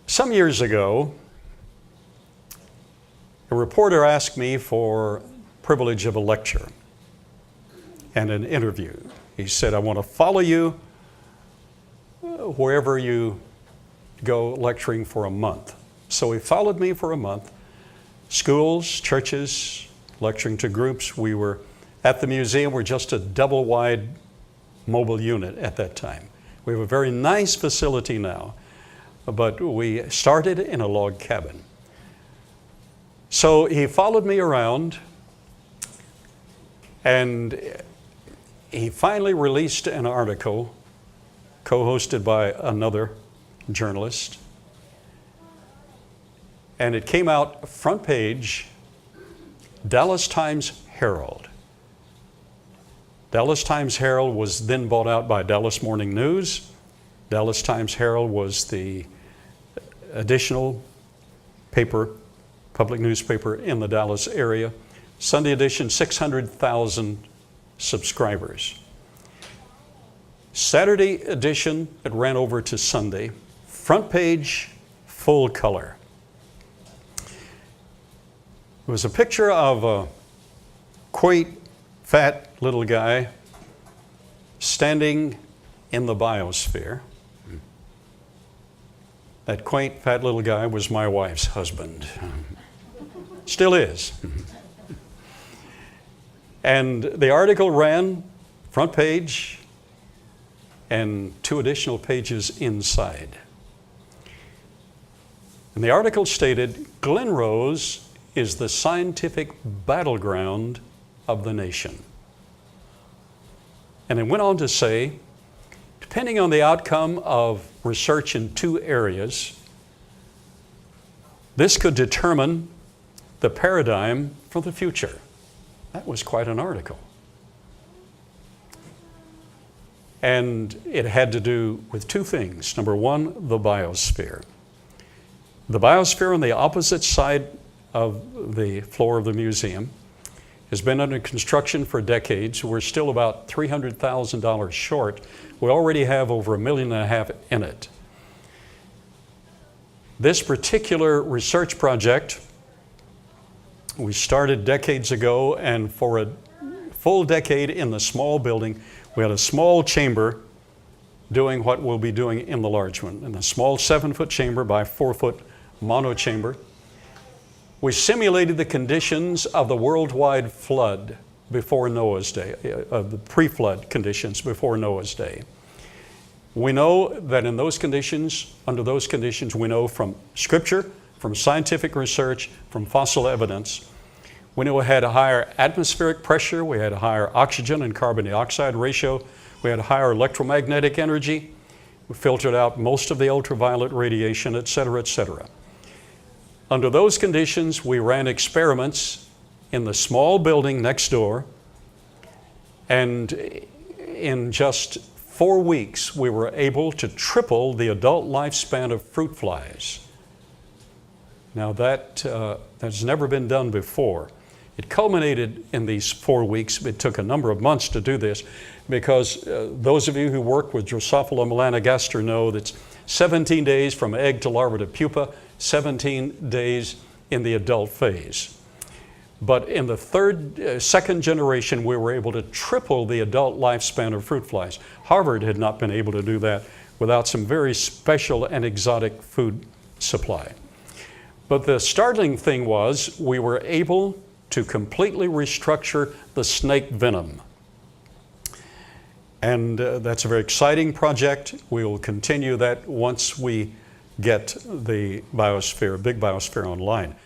Some years ago, a reporter asked me for privilege of a lecture and an interview. He said, I want to follow you wherever you go lecturing for a month. So he followed me for a month, schools, churches, lecturing to groups. We were at the museum. We're just a double-wide mobile unit at that time. We have a very nice facility now, but we started in a log cabin. So he followed me around, and he finally released an article co-hosted by another journalist, and it came out front page, Dallas Times-Herald. Dallas Times-Herald was then bought out by Dallas Morning News. Dallas Times-Herald was the additional paper, public newspaper in the Dallas area. Sunday edition, 600,000 subscribers. Saturday edition, it ran over to Sunday. Front page, full color. It was a picture of a quaint, fat little guy standing in the biosphere. That quaint, fat little guy was my wife's husband. Still is. And the article ran front page and 2 additional pages inside. And the article stated, Glen Rose is the scientific battleground of the nation. And it went on to say, depending on the outcome of research in 2 areas, this could determine the paradigm for the future. That was quite an article. And it had to do with 2 things. Number 1, the biosphere. The biosphere on the opposite side of the floor of the museum has been under construction for decades. We're still about $300,000 short. We already have over $1.5 million in it. This particular research project we started decades ago, and for a full decade in the small building, we had a small chamber doing what we'll be doing in the large one. In a small 7-foot chamber by 4-foot mono chamber. We simulated the conditions of the worldwide flood before Noah's day, of the pre-flood conditions before Noah's day. We know that in those conditions, under those conditions, we know from Scripture, from scientific research, from fossil evidence, we know we had a higher atmospheric pressure, we had a higher oxygen and carbon dioxide ratio, we had a higher electromagnetic energy, we filtered out most of the ultraviolet radiation, et cetera, et cetera. Under those conditions, we ran experiments in the small building next door, and in just 4 weeks, we were able to triple the adult lifespan of fruit flies. Now that has never been done before. It culminated in these 4 weeks. It took a number of months to do this because those of you who work with Drosophila melanogaster know that it's 17 days from egg to larva to pupa, 17 days in the adult phase. But in the second generation, we were able to triple the adult lifespan of fruit flies. Harvard had not been able to do that without some very special and exotic food supply. But the startling thing was we were able to completely restructure the snake venom. And that's a very exciting project. We will continue that once we get the biosphere, big biosphere online.